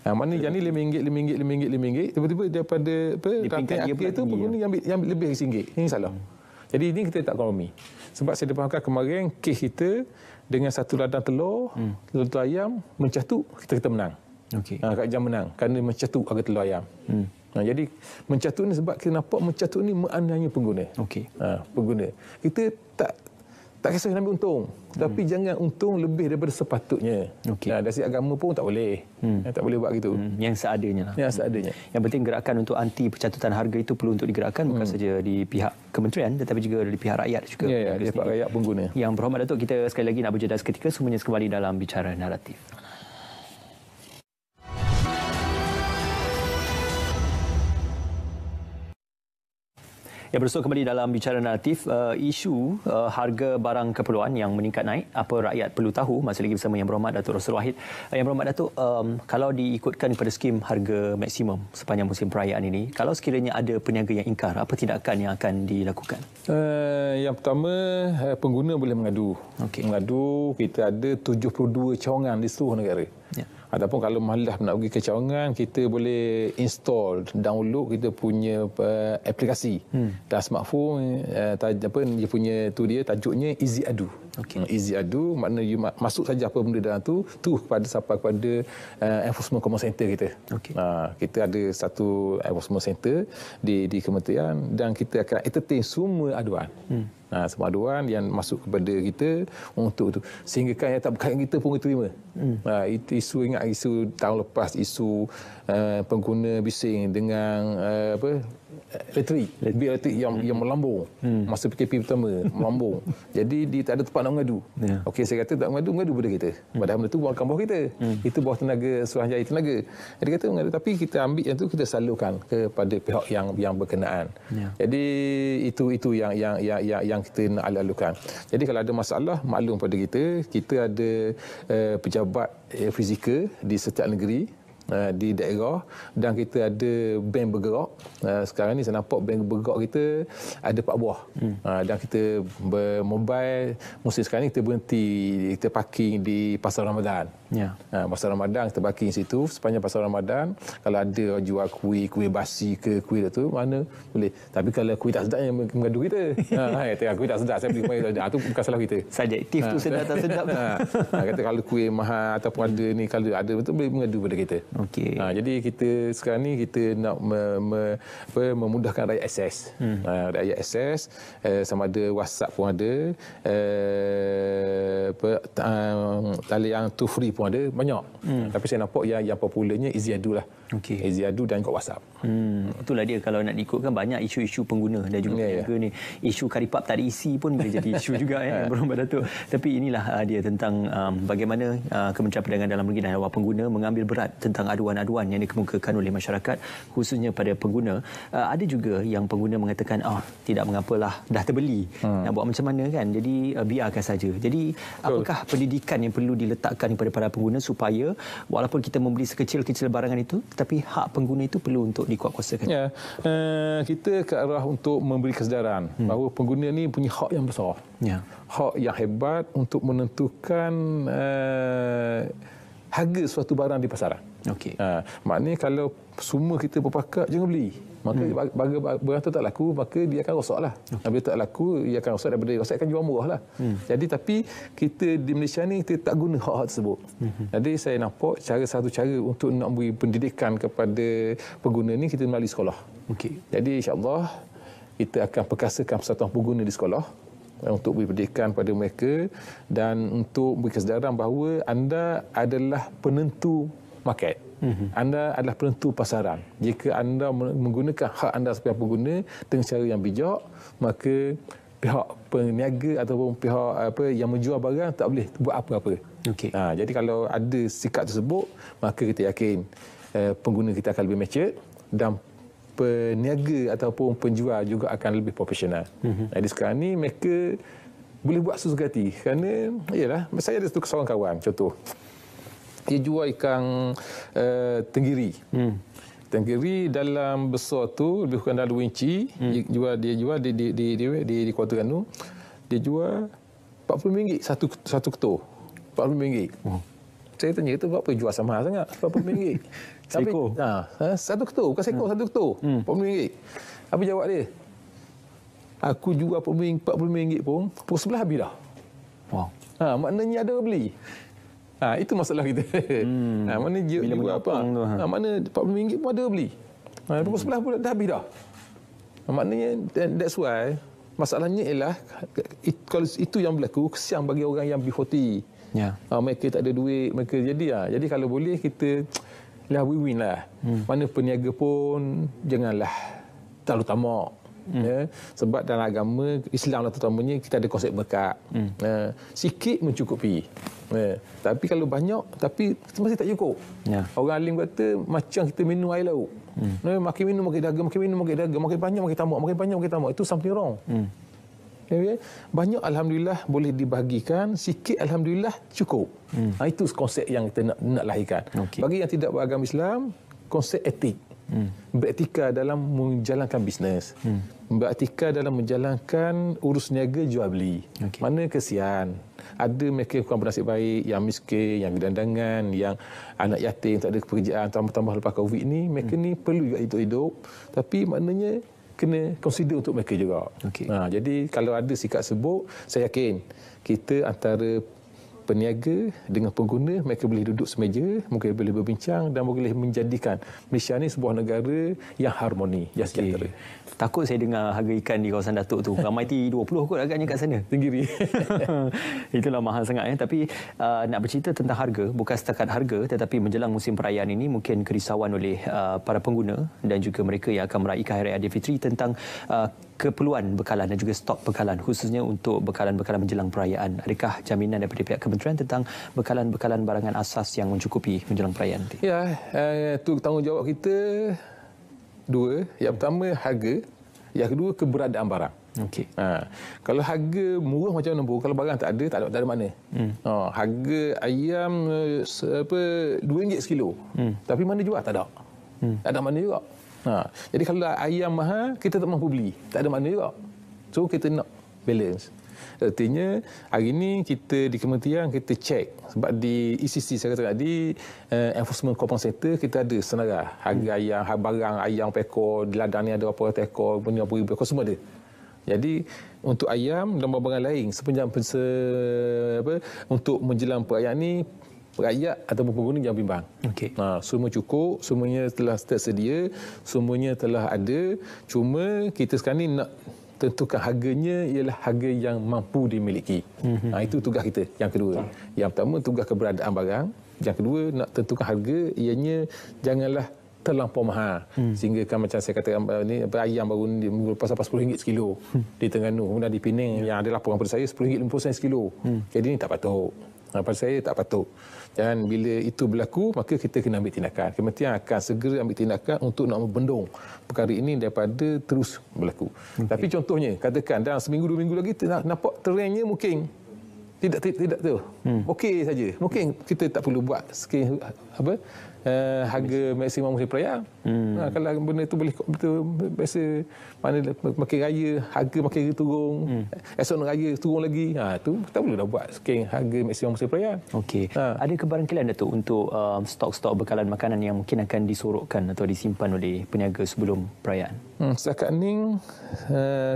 Mana yang ni RM5, tiba-tiba daripada rantai akhir tu pengguna yang ambil lebih RM1. Ini salah. Jadi ini kita tak kompromi. Sebab saya fahamkan kemarin kes kita dengan satu ladang telur ayam mencatuk, kita menang. Okey. Kat jam menang kerana mencatuk harga telur ayam. Jadi mencatuk ni sebab kita nampak mencatuk ni menganiaya pengguna. Okey. Pengguna. Kita tak kisah nak ambil untung, tapi jangan untung lebih daripada sepatutnya. Okey. Dari segi agama pun tak boleh. Tak boleh buat gitu. Yang seadanya lah. Yang seadanya. Yang penting gerakan untuk anti pencatutan harga itu perlu untuk digerakkan bukan saja di pihak kementerian tetapi juga di pihak rakyat juga. Ya, di pihak rakyat pengguna. Yang berhormat Datuk, kita sekali lagi nak berjeda seketika, semuanya kembali dalam Bicara Naratif. Ya, bersua kembali dalam Bicara Naratif. Isu harga barang keperluan yang meningkat naik, apa rakyat perlu tahu, masih lagi bersama Yang Berhormat Datuk Rossul Wahid. Yang Berhormat Datuk, kalau diikutkan kepada skim harga maksimum sepanjang musim perayaan ini, kalau sekiranya ada peniaga yang ingkar, apa tindakan yang akan dilakukan? Yang pertama, pengguna boleh mengadu. Mengadu, kita ada 72 cawangan di seluruh negara. Ya. Ataupun kalau malas nak pergi ke cawangan, kita boleh download kita punya aplikasi dan smartphone. Dia punya tajuknya Easy Adu. Easy Adu makna you masuk saja apa benda dalam tu sampai kepada enforcement command center kita. Kita ada satu enforcement center di kementerian dan kita akan entertain semua aduan. Semua aduan yang masuk kepada kita untuk itu. Sehingga kan yang tak berkaitan kita pun kita terima. Itu isu tahun lepas, isu pengguna bising dengan bil elektrik yang melambung masa PKP pertama, melambung. Jadi dia tak ada tempat nak mengadu. Okey, saya kata tak mengadu pada kita. Padahal benda tu bukan bawah kita. Itu bawah tenaga Suruhanjaya Tenaga. Jadi kata mengadu, tapi kita ambil yang tu, kita salurkan kepada pihak yang berkenaan. Jadi itu yang kita nak lalukan. Jadi kalau ada masalah, maklum pada kita ada pejabat fizikal di setiap negeri, di daerah, dan kita ada bank bergerak. Sekarang ni saya nampak bank bergerak kita ada 4 buah. Dan kita bermobile, musim sekarang ni kita berhenti, kita parking di Pasar Ramadan. Pasar Ramadan kita parking situ sepanjang Pasar Ramadan. Kalau ada jual kuih basi ke kuih tu, mana boleh. Tapi kalau kuih tak sedap yang mengadu kita. Kuih tak sedap, saya beli kuih tak sedap. Itu bukan salah kita. Subjektif tu sedap tak sedap. Kata kalau kuih mahal ataupun ada ni, kalau ada betul boleh mengadu pada kita. Jadi kita sekarang ni kita nak memudahkan rakyat akses. Rakyat akses, sama ada WhatsApp pun ada, talian tu free pun ada, banyak. Tapi saya nampak yang popularnya Easy Adu lah. Easy Adu dan kat WhatsApp. Itulah dia, kalau nak diikutkan banyak isu-isu pengguna dan juga peniaga ni. Isu karipap tak diisi pun boleh jadi isu juga Berhormat Datuk. Tapi inilah dia tentang bagaimana Kementerian Perdagangan Dalam Negeri dan Awal Pengguna mengambil berat tentang aduan-aduan yang dikemukakan oleh masyarakat, khususnya pada pengguna. Ada juga yang pengguna mengatakan tidak mengapalah, dah terbeli, nak buat macam mana kan, jadi biarkan saja. Jadi apakah pendidikan yang perlu diletakkan kepada para pengguna supaya walaupun kita membeli sekecil-kecil barangan itu, tapi hak pengguna itu perlu untuk dikuatkuasakan? Kita ke arah untuk memberi kesedaran bahawa pengguna ni punya hak yang besar. Hak yang hebat untuk menentukan harga suatu barang di pasaran. Maknanya kalau semua kita berpakat, jangan beli. Maka barang tu tak laku, maka dia akan rosak lah. Bila tak laku, dia akan rosak, daripada rosak akan jual murah lah. Jadi tapi kita di Malaysia ni kita tak guna hak tersebut. Jadi saya nampak satu cara untuk nak beri pendidikan kepada pengguna ni, kita melalui sekolah. Jadi insya-Allah kita akan perkasakan persatuan pengguna di sekolah untuk beri pendidikan pada mereka dan untuk beri kesedaran bahawa anda adalah penentu market. Anda adalah penentu pasaran. Jika anda menggunakan hak anda sebagai pengguna dengan cara yang bijak, maka pihak peniaga ataupun pihak yang menjual barang tak boleh buat apa-apa. Jadi kalau ada sikap tersebut, maka kita yakin pengguna kita akan lebih mature dan peniaga ataupun penjual juga akan lebih profesional. Jadi sekarang ni mereka boleh buat sesuka hati kerana iyalah, saya ada satu seorang kawan, contoh dia jual ikan tenggiri. Tenggiri dalam besar tu lebih kurang dalam 2 inci. Dia jual di Kuala Terengganu. Dia jual RM40 satu ketul. RM40. Saya tanya, itu berapa jual sama sangat? Berapa RM40? Seekor? Satu ketul, bukan seekor, satu ketul. RM40. Apa jawab dia? Aku jual RM40 pun, pukul 11 habis dah. Wow. Maknanya ada beli. Itu masalah kita. Mana dia jual apa? Mana RM40 pun ada beli. Pukul 11 pun dah habis dah. Maknanya, that's why, masalahnya ialah, kalau itu yang berlaku, kesian bagi orang yang B40. Mereka tak ada duit, mereka jadi kalau boleh kita lah win-win lah. Mana peniaga pun janganlah terlalu tamak. Sebab dalam agama Islam lah terutamanya kita ada konsep berkat. Sikit mencukupi. Tapi kalau banyak tapi masih tak cukup. Orang alim kata macam kita minum air laut. Makin minum makin dahaga, makin minum makin dahaga, makin banyak makin tamak, makin banyak makin tamak. Itu something wrong. Banyak alhamdulillah boleh dibahagikan, sikit alhamdulillah cukup. Itu konsep yang kita nak lahirkan. Bagi yang tidak beragama Islam, konsep etik. Beretika dalam menjalankan bisnes. Beretika dalam menjalankan urus niaga jual beli. Mana kesian. Ada mereka yang kurang bernasib baik, yang miskin, yang gedandangan, yang anak yatim, tak ada pekerjaan, tambah-tambah lepas Covid ni, mereka ni perlu juga hidup. Tapi maknanya kena consider untuk mereka juga. Jadi kalau ada sikap sebut, saya yakin kita antara peniaga dengan pengguna, mereka boleh duduk semeja, mungkin boleh berbincang dan boleh menjadikan Malaysia ni sebuah negara yang harmoni, yang sejahtera. Takut saya dengar harga ikan di kawasan Datuk tu. Ramai T20 kot agaknya kat sana. Tenggiri. Itulah mahal sangat. Tapi nak bercerita tentang harga, bukan setakat harga, tetapi menjelang musim perayaan ini mungkin kerisauan oleh para pengguna dan juga mereka yang akan meraihkan Hari Raya Aidilfitri tentang keperluan bekalan dan juga stok bekalan, khususnya untuk bekalan-bekalan menjelang perayaan. Adakah jaminan daripada pihak kementerian tentang bekalan-bekalan barangan asas yang mencukupi menjelang perayaan nanti? Ya, itu tanggungjawab kita dua. Yang pertama harga, yang kedua keberadaan barang. Kalau harga murah macam mana pun, kalau barang tak ada mana. Harga ayam RM2 sekilo. Tapi mana jual? Tak ada. Tak ada mana juga. Jadi kalau ayam mahal, kita tak mampu beli. Tak ada mana juga. So kita nak balance. Artinya hari ini kita di kementerian kita cek, sebab di ECC saya kata di Enforcement Command Center kita ada senarai harga ayam, barang ayam pekor di ladang ni ada berapa ekor, berapa ribu ekor, semua ada. Jadi untuk ayam dan barang lain sepanjang untuk menjelang perayaan ni, rakyat ataupun pengguna jangan bimbang. Semua cukup, semuanya telah tersedia, semuanya telah ada. Cuma kita sekarang ni nak tentukan harganya ialah harga yang mampu dimiliki. Itu tugas kita. Yang kedua. Yang pertama tugas keberadaan barang. Yang kedua nak tentukan harga, ianya janganlah terlampau mahal. Sehingga kan macam saya katakan ni, ayam baru ni lepas RM10 sekilo di Terengganu. Kemudian di Penang yang ada laporan kepada saya RM10.50 sekilo. Jadi ni tak patut. Pada saya tak patut. Dan bila itu berlaku, maka kita kena ambil tindakan. Kementerian akan segera ambil tindakan untuk nak membendung perkara ini daripada terus berlaku. Tapi contohnya, katakan dalam seminggu, 2 minggu lagi, nampak trendnya mungkin tidak tu. Okey saja. Mungkin kita tak perlu buat skim harga maksimum musim perayaan. Kalau benda itu boleh betul biasa, mana makin raya harga makin turun, esok raya turun lagi. Tu tak perlu dah buat skim harga maksimum musim perayaan. Ada kebarangkalian Datuk untuk stok-stok bekalan makanan yang mungkin akan disorokkan atau disimpan oleh peniaga sebelum perayaan? Setakat ni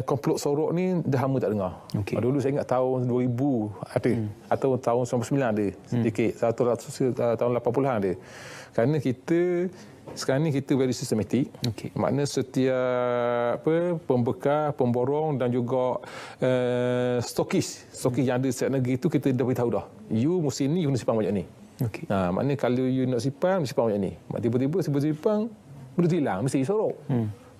komplot sorok ni dah lama tak dengar. Dulu saya ingat tahun 2000 ada, atau tahun 99 ada sedikit, tahun 80-an ada. Kerana kita sekarang ni kita very systematic. Makna setiap pembekal, pemborong dan juga stokis yang ada setiap negeri itu kita dah beritahu dah. You musim ni you kena simpan banyak ni. Makna kalau you nak simpan banyak ni. Tiba-tiba simpan benda hilang, mesti disorok.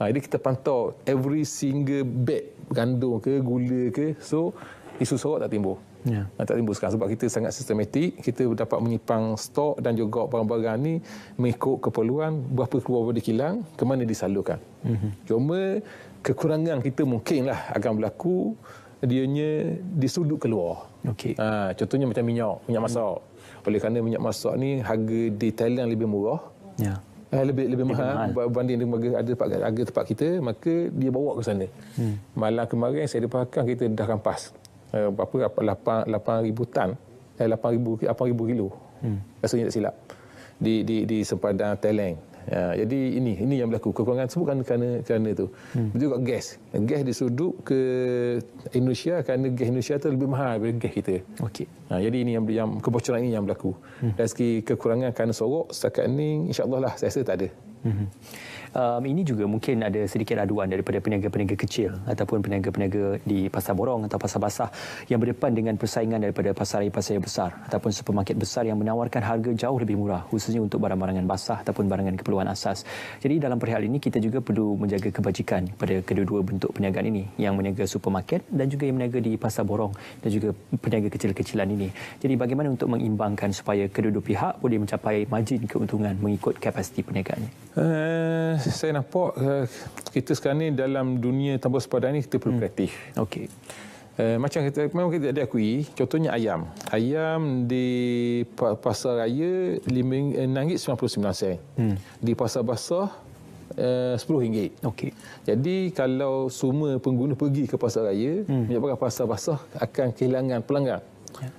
Jadi kita pantau every single bag gandum ke gula ke, so isu sorok tak timbul. Tak timbul sekarang sebab kita sangat sistematik. Kita dapat menyimpan stok dan juga barang-barang ni mengikut keperluan, berapa keluar dari kilang, ke mana disalurkan. Cuma kekurangan kita mungkinlah akan berlaku dianya di sudut keluar. Contohnya macam minyak masak. Oleh kerana minyak masak ni harga di Thailand lebih murah. Lebih mahal berbanding dengan harga tempat kita, maka dia bawa ke sana. Malam kemarin saya dipakai kita dah rampas berapa 8,000 tan 8,000 kilo. Rasanya tak silap. Di sempadan Teleng. Jadi ini yang berlaku, kekurangan tersebut kerana itu. Juga gas disuduk ke Indonesia kerana gas Indonesia tu lebih mahal daripada gas kita. Okey. Jadi ini yang kebocoran ini yang berlaku. Dari segi kekurangan kerana sorok setakat ini insya-Allah lah saya rasa tak ada. Ini juga mungkin ada sedikit aduan daripada peniaga-peniaga kecil ataupun peniaga-peniaga di pasar borong atau pasar basah yang berdepan dengan persaingan daripada pasar besar ataupun supermarket besar yang menawarkan harga jauh lebih murah khususnya untuk barang-barangan basah ataupun barangan keperluan asas. Jadi dalam perihal ini kita juga perlu menjaga kebajikan pada kedua-dua bentuk perniagaan ini, yang meniaga supermarket dan juga yang meniaga di pasar borong dan juga peniaga kecil-kecilan ini. Jadi bagaimana untuk mengimbangkan supaya kedua-dua pihak boleh mencapai margin keuntungan mengikut kapasiti perniagaannya? Saya nampak kita sekarang ni dalam dunia tanpa sepadan ni kita perlu kreatif. Okey. Macam memang kita ada akui, contohnya ayam di pasar raya RM6.99. Di pasar basah RM10. Okey. Jadi kalau semua pengguna pergi ke pasar raya, menyebabkan pasar basah akan kehilangan pelanggan.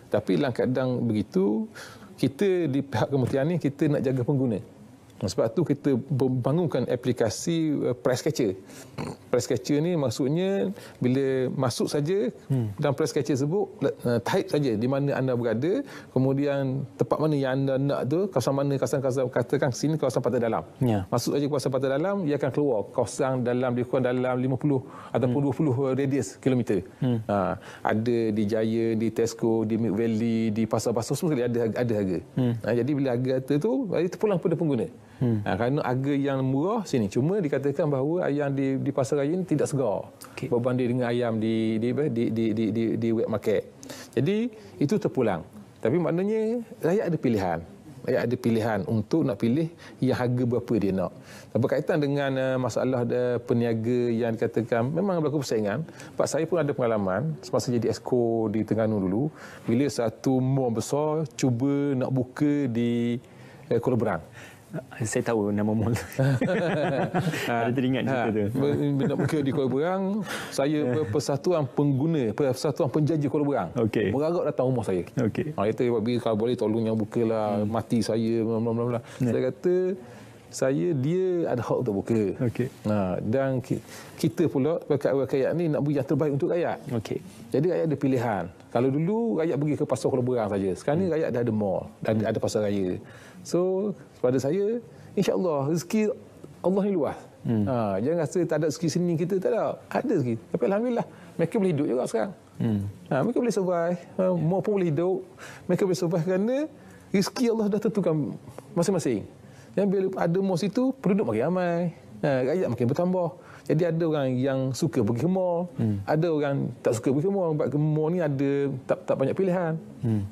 Tapi dalam keadaan begitu, kita di pihak kementerian ni kita nak jaga pengguna. Sebab tu kita bangunkan aplikasi price catcher. Price catcher ni maksudnya bila masuk saja dalam price catcher tersebut, type saja di mana anda berada, kemudian tempat mana yang anda nak tu, kawasan mana, kawasan katakan sini kawasan pantai dalam. Masuk saja kawasan pantai dalam, ia akan keluar kawasan dalam lebih kurang dalam 50 ataupun 20 radius kilometer. Ada di Jaya, di Tesco, di Mid Valley, di pasar basah semua ada harga. Jadi bila harga tu terpulang pada pengguna. Kerana harga yang murah sini, cuma dikatakan bahawa ayam di pasar raya ini tidak segar berbanding dengan ayam di wet market. Jadi itu terpulang. Tapi maknanya rakyat ada pilihan. Rakyat ada pilihan untuk nak pilih yang harga berapa dia nak. Dan berkaitan dengan masalah peniaga yang dikatakan memang berlaku persaingan. Pak saya pun ada pengalaman semasa jadi exco di Terengganu dulu, bila satu mall besar cuba nak buka di Kuala Berang. Saya tahu nama mall. Ada teringat cerita tu. Nak buka di Kuala Berang, saya persatuan pengguna, persatuan penjaja Kuala Berang. Beragak datang rumah saya. Dia kata, kalau boleh tolong yang bukalah, mati saya, bla. Saya kata, dia ada hak untuk buka. Dan kita pula rakyat ni nak beri yang terbaik untuk rakyat. Jadi rakyat ada pilihan. Kalau dulu rakyat pergi ke pasar Kuala Berang saja, sekarang ni rakyat dah ada mall, ada pasar raya. So pada saya, insya-Allah rezeki Allah ni luas. Jangan rasa tak ada rezeki sini kita, tak ada. Ada rezeki. Tapi alhamdulillah mereka boleh hidup juga sekarang. Mereka boleh survive, mall pun boleh hidup. Mereka boleh survive kerana rezeki Allah dah tentukan masing-masing. Dan bila ada mall situ, penduduk makin ramai, rakyat makin bertambah. Jadi ada orang yang suka pergi ke mall, ada orang tak suka pergi ke mall. Sebab ke mall ni ada tak banyak pilihan.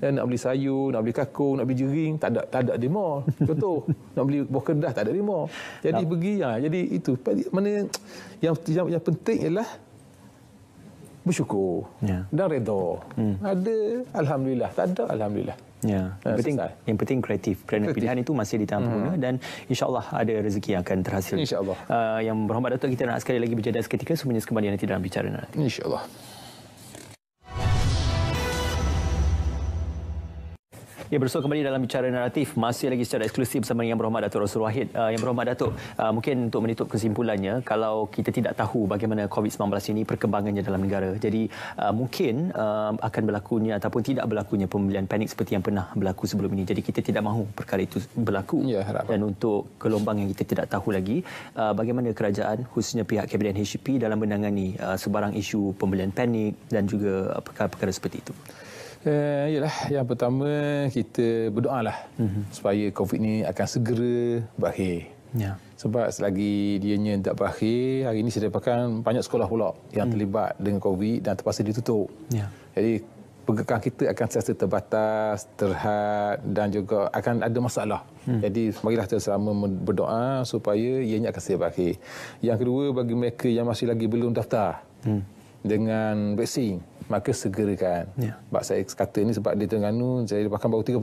Nak beli sayur, nak beli kakao, nak beli jering, tak ada di mall. Contoh, nak beli buah kedah tak ada di mall. Jadi pergi, jadi itu. Mana yang penting ialah bersyukur dan redha. Ada, alhamdulillah. Tak ada, alhamdulillah. Yang penting kreatif, kerana pilihan itu masih di tangan pengguna dan insya-Allah ada rezeki yang akan terhasil. Insya-Allah. Yang berhormat Datuk, kita nak sekali lagi berjeda seketika, semuanya kembali nanti dalam Bicara Naratif. Insya-Allah. Bersua kembali dalam Bicara Naratif, masih lagi secara eksklusif bersama Yang Berhormat Datuk Rossul Wahid. Yang Berhormat Datuk, mungkin untuk menutup kesimpulannya, kalau kita tidak tahu bagaimana COVID-19 ini perkembangannya dalam negara, jadi mungkin akan berlakunya ataupun tidak berlakunya pembelian panik seperti yang pernah berlaku sebelum ini. Jadi kita tidak mahu perkara itu berlaku. Dan untuk gelombang yang kita tidak tahu lagi, bagaimana kerajaan khususnya pihak Kabinet HDP dalam menangani sebarang isu pembelian panik dan juga perkara-perkara seperti itu. Yalah, yang pertama kita berdoalah supaya COVID ni akan segera berakhir. Sebab selagi dianya tak berakhir, hari ini saya dapatkan banyak sekolah pula yang terlibat dengan COVID dan terpaksa ditutup. Jadi pergerakan kita akan sentiasa terbatas, terhad dan juga akan ada masalah. Jadi marilah kita sama berdoa supaya ianya akan segera berakhir. Yang kedua, bagi mereka yang masih lagi belum daftar dengan vaksin, maka segerakan. Sebab saya kata ni sebab di Terengganu saya bahkan baru 30%.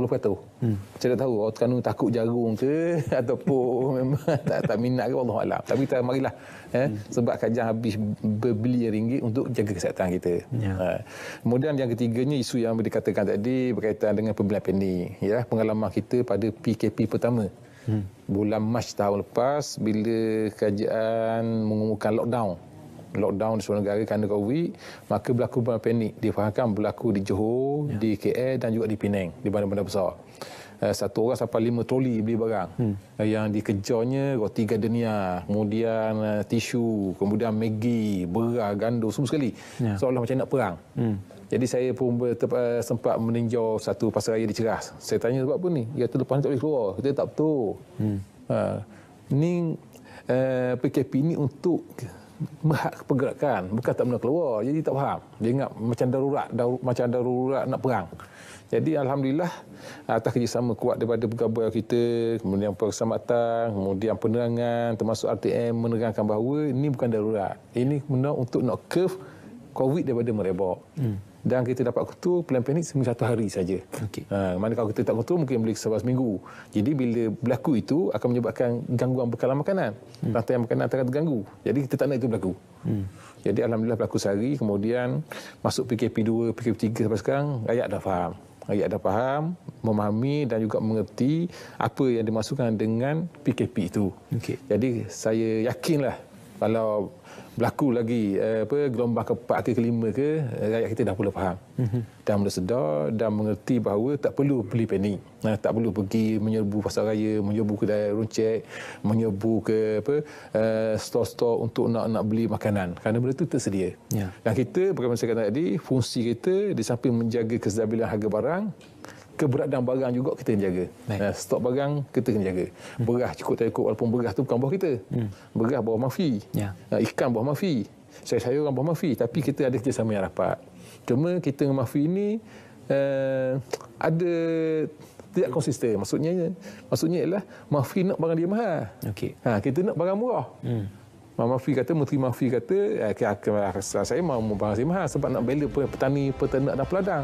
Saya tak tahu orang Terengganu takut jagung ke ataupun memang tak minat ke, wallahualam. Tapi kita marilah sebab Kajang habis berbili ringgit untuk jaga kesihatan kita. Kemudian yang ketiganya, isu yang dikatakan tadi berkaitan dengan pembelian pendek. Ya, pengalaman kita pada PKP pertama. Bulan Mac tahun lepas bila kerajaan mengumumkan lockdown di seluruh negara kerana COVID, maka berlaku pembelian pendek. Difahamkan berlaku di Johor, di KL dan juga di Penang, di bandar-bandar besar. Satu orang sampai 5 troli beli barang. Yang dikejarnya roti gardenia, kemudian tisu, kemudian Maggi, beras, gandum, semua sekali. Seolah macam nak perang. Jadi saya pun sempat meninjau satu pasar raya di Ceras. Saya tanya sebab apa ni? Dia kata lepas ni tak boleh keluar. Kita tak betul. Ni PKP ni untuk berhak pergerakan, bukan tak pernah keluar. Jadi tak faham. Dia ingat macam darurat nak perang. Jadi alhamdulillah atas kerjasama kuat daripada pegawai kita, kemudian perkhidmatan, kemudian penerangan termasuk RTM menerangkan bahawa ini bukan darurat. Ini benar untuk nak curve COVID daripada merebak. Dan kita dapat kontrol pembelian pendek seminggu 1 hari saja. Mana kalau kita tak kontrol mungkin boleh sampai seminggu. Jadi bila berlaku itu akan menyebabkan gangguan bekalan makanan. Rantaian makanan akan terganggu. Jadi kita tak nak itu berlaku. Jadi alhamdulillah berlaku sehari, kemudian masuk PKP 2, PKP 3 sampai sekarang rakyat dah faham. Rakyat dah faham, memahami dan juga mengerti apa yang dimaksudkan dengan PKP itu. Jadi saya yakinlah kalau berlaku lagi gelombang keempat ke kelima ke, rakyat kita dah mula faham. Dan mula sedar dan mengerti bahawa tak perlu beli panik. Tak perlu pergi menyerbu pasar raya, menyerbu kedai runcit, menyerbu ke store-store untuk nak beli makanan. Kerana benda itu tersedia. Dan kita, bagaimana saya kata tadi, fungsi kita di samping menjaga kestabilan harga barang, keberadaan barang juga kita jaga. Stok barang kita kena jaga. Beras cukup tak cukup, walaupun beras tu bukan buah kita. Beras buah mafi. Ikan buah mafi. Sayur-sayuran buah mafi. Tapi kita ada kerjasama yang rapat. Cuma kita dengan mafi ini ada tidak konsisten. Maksudnya ialah mafi nak barang dia mahal. Kita nak barang murah. Menteri Mafi kata saya mahu barang saya mahal sebab nak bela petani, peternak dan peladang.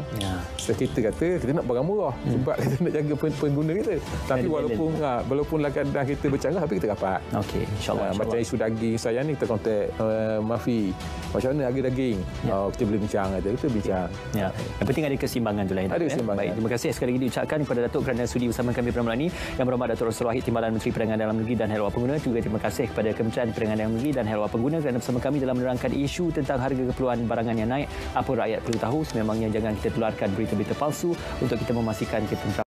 So, kita kata kita nak barang murah sebab kita nak jaga pengguna kita. Tapi walaupun kadang kita bercara, tapi kita dapat. InsyaAllah. Macam isu daging saya ni, kita kontak Mafi. Macam mana harga daging? Kita boleh bincang. Kita bincang. Yang penting ada keseimbangan tu lah. Ada keseimbangan. Baik, terima kasih sekali lagi diucapkan kepada Datuk kerana sudi bersama kami pada malam ini. Yang berhormat Datuk Rosli Wahid, Timbalan Menteri Perdagangan Dalam Negeri dan Hal Pengguna. Juga terima kasih kepada Kementerian Perdagangan Dalam Negeri dan Hal Pengguna kerana bersama kami dalam menerangkan isu tentang harga keperluan barangan yang naik. Apa rakyat perlu tahu, sememangnya jangan kita tularkan berita-berita palsu untuk kita memastikan ketenteraman